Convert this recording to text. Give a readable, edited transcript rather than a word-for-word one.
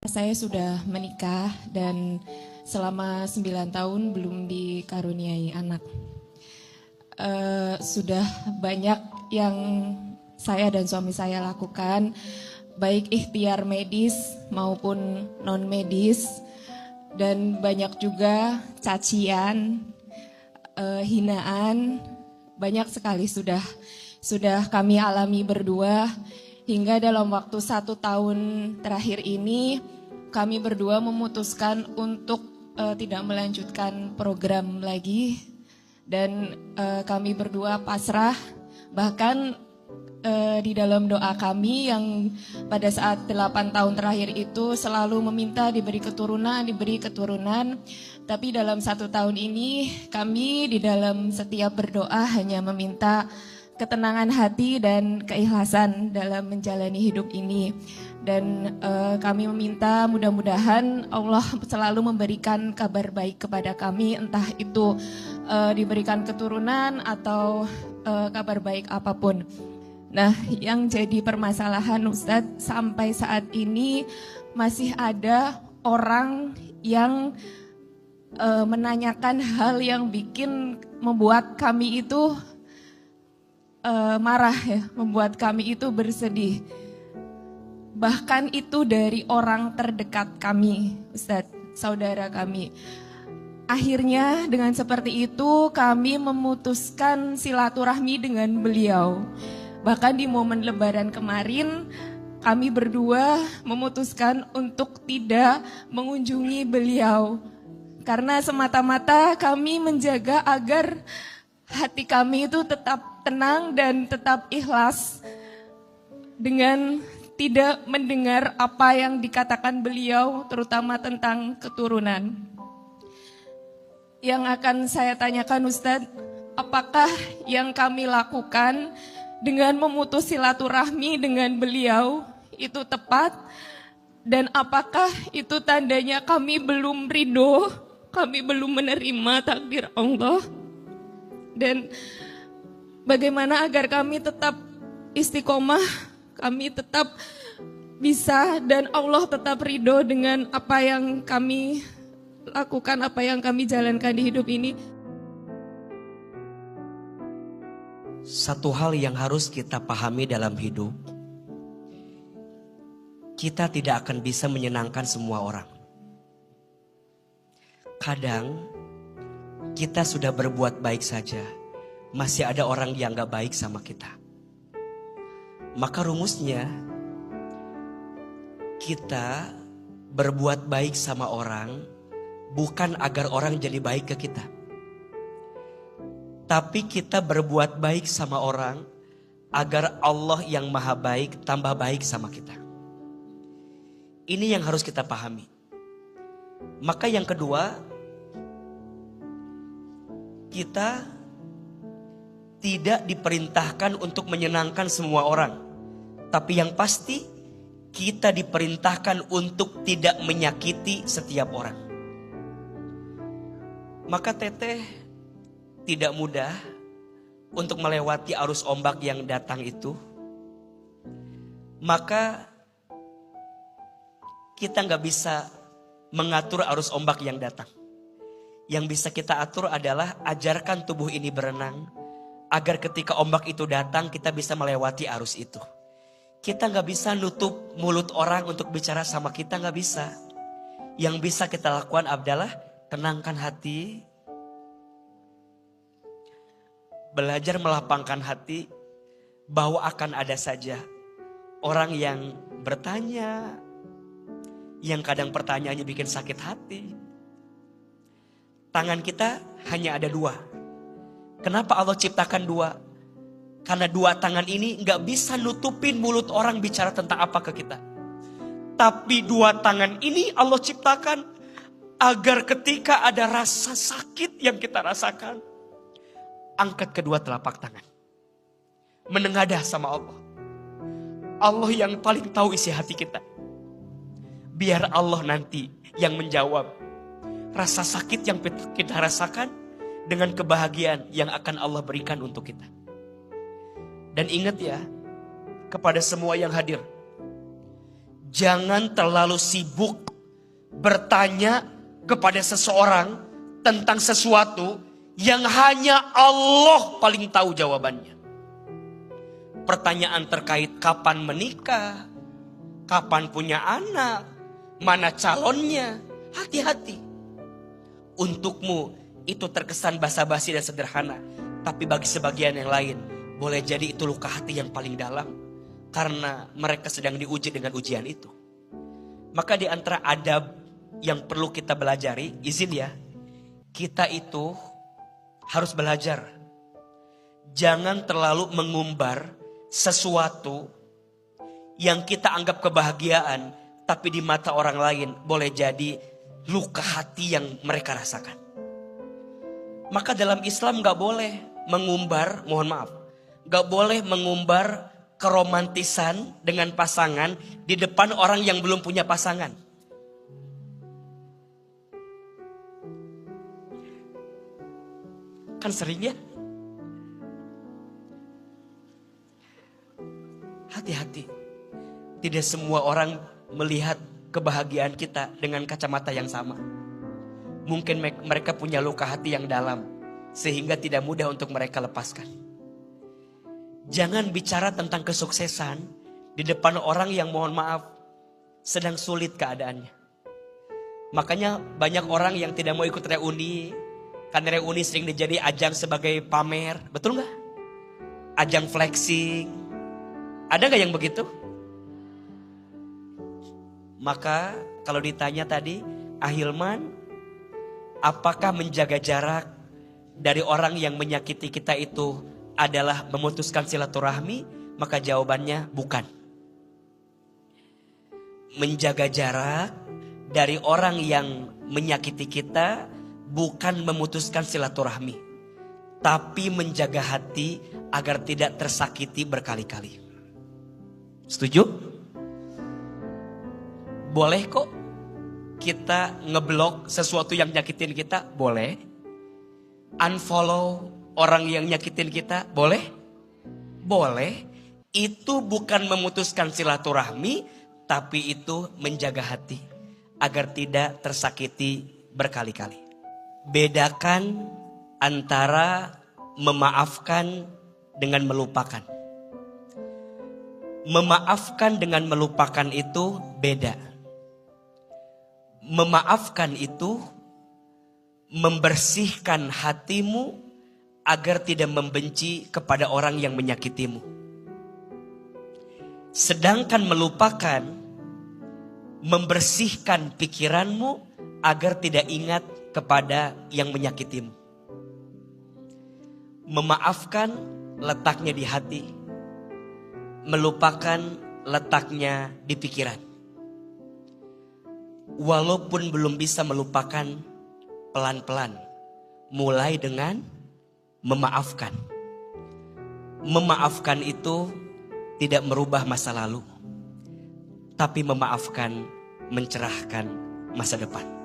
Saya sudah menikah dan selama 9 tahun belum dikaruniai anak. Sudah banyak yang saya dan suami saya lakukan, baik ikhtiar medis maupun non medis, dan banyak juga cacian, hinaan, banyak sekali sudah kami alami berdua. Hingga dalam waktu 1 tahun terakhir ini, kami berdua memutuskan untuk tidak melanjutkan program lagi. Dan kami berdua pasrah, bahkan di dalam doa kami yang pada saat 8 tahun terakhir itu selalu meminta diberi keturunan. Tapi dalam 1 tahun ini, kami di dalam setiap berdoa hanya meminta ketenangan hati dan keikhlasan dalam menjalani hidup ini. Dan kami meminta mudah-mudahan Allah selalu memberikan kabar baik kepada kami, entah itu diberikan keturunan atau kabar baik apapun. Nah, yang jadi permasalahan Ustadz, sampai saat ini masih ada orang yang menanyakan hal yang membuat kami itu marah ya, membuat kami itu bersedih. Bahkan itu dari orang terdekat kami, Ustadz, saudara kami. Akhirnya dengan seperti itu kami memutuskan silaturahmi dengan beliau. Bahkan di momen Lebaran kemarin kami berdua memutuskan untuk tidak mengunjungi beliau. Karena semata-mata kami menjaga agar hati kami itu tetap tenang dan tetap ikhlas dengan tidak mendengar apa yang dikatakan beliau, terutama tentang keturunan. Yang akan saya tanyakan Ustadz, apakah yang kami lakukan dengan memutus silaturahmi dengan beliau itu tepat? Dan apakah itu tandanya kami belum ridho, kami belum menerima takdir Allah? Dan bagaimana agar kami tetap istiqomah, kami tetap bisa dan Allah tetap ridho dengan apa yang kami lakukan, apa yang kami jalankan di hidup ini. Satu hal yang harus kita pahami dalam hidup, kita tidak akan bisa menyenangkan semua orang. Kadang kita sudah berbuat baik saja, masih ada orang yang gak baik sama kita. Maka rumusnya, kita berbuat baik sama orang bukan agar orang jadi baik ke kita, tapi kita berbuat baik sama orang agar Allah yang maha baik tambah baik sama kita. Ini yang harus kita pahami. Maka yang kedua, kita tidak diperintahkan untuk menyenangkan semua orang. Tapi yang pasti, kita diperintahkan untuk tidak menyakiti setiap orang. Maka Teteh tidak mudah untuk melewati arus ombak yang datang itu. Maka kita gak bisa mengatur arus ombak yang datang. Yang bisa kita atur adalah ajarkan tubuh ini berenang, agar ketika ombak itu datang kita bisa melewati arus itu. Kita gak bisa nutup mulut orang untuk bicara sama kita, gak bisa. Yang bisa kita lakukan adalah tenangkan hati, belajar melapangkan hati bahwa akan ada saja orang yang bertanya, yang kadang pertanyaannya bikin sakit hati. Tangan kita hanya ada 2. Kenapa Allah ciptakan 2? Karena 2 tangan ini gak bisa nutupin mulut orang bicara tentang apa ke kita. Tapi 2 tangan ini Allah ciptakan agar ketika ada rasa sakit yang kita rasakan, angkat kedua telapak tangan, menengadah sama Allah. Allah yang paling tahu isi hati kita. Biar Allah nanti yang menjawab rasa sakit yang kita rasakan dengan kebahagiaan yang akan Allah berikan untuk kita. Dan ingat ya, kepada semua yang hadir, Jangan terlalu sibuk bertanya kepada seseorang tentang sesuatu yang hanya Allah paling tahu jawabannya. Pertanyaan terkait kapan menikah, kapan punya anak, mana calonnya, hati-hati. Untukmu itu terkesan basa-basi dan sederhana, tapi bagi sebagian yang lain boleh jadi itu luka hati yang paling dalam, karena mereka sedang diuji dengan ujian itu. Maka di antara adab yang perlu kita belajari, izin ya, kita itu harus belajar. Jangan terlalu mengumbar sesuatu yang kita anggap kebahagiaan, tapi di mata orang lain boleh jadi luka hati yang mereka rasakan. Maka dalam Islam gak boleh mengumbar, mohon maaf, gak boleh mengumbar keromantisan dengan pasangan di depan orang yang belum punya pasangan. Kan sering ya? Hati-hati. Tidak semua orang melihat kebahagiaan kita dengan kacamata yang sama. Mungkin mereka punya luka hati yang dalam, sehingga tidak mudah untuk mereka lepaskan. Jangan bicara tentang kesuksesan di depan orang yang mohon maaf sedang sulit keadaannya. Makanya banyak orang yang tidak mau ikut reuni, karena reuni sering dijadi ajang sebagai pamer, betul nggak? Ajang flexing, ada nggak yang begitu? Maka kalau ditanya tadi, Ahilman, apakah menjaga jarak dari orang yang menyakiti kita itu adalah memutuskan silaturahmi? Maka jawabannya bukan. Menjaga jarak dari orang yang menyakiti kita bukan memutuskan silaturahmi, tapi menjaga hati agar tidak tersakiti berkali-kali. Setuju? Boleh kok kita ngeblok sesuatu yang nyakitin kita, boleh. Unfollow orang yang nyakitin kita, boleh. Boleh. Itu bukan memutuskan silaturahmi, tapi itu menjaga hati agar tidak tersakiti berkali-kali. Bedakan antara memaafkan dengan melupakan. Memaafkan dengan melupakan itu beda. Memaafkan itu membersihkan hatimu agar tidak membenci kepada orang yang menyakitimu. Sedangkan melupakan membersihkan pikiranmu agar tidak ingat kepada yang menyakitimu. Memaafkan letaknya di hati, melupakan letaknya di pikiran. Walaupun belum bisa melupakan, pelan-pelan mulai dengan memaafkan. Memaafkan itu tidak merubah masa lalu, tapi memaafkan mencerahkan masa depan.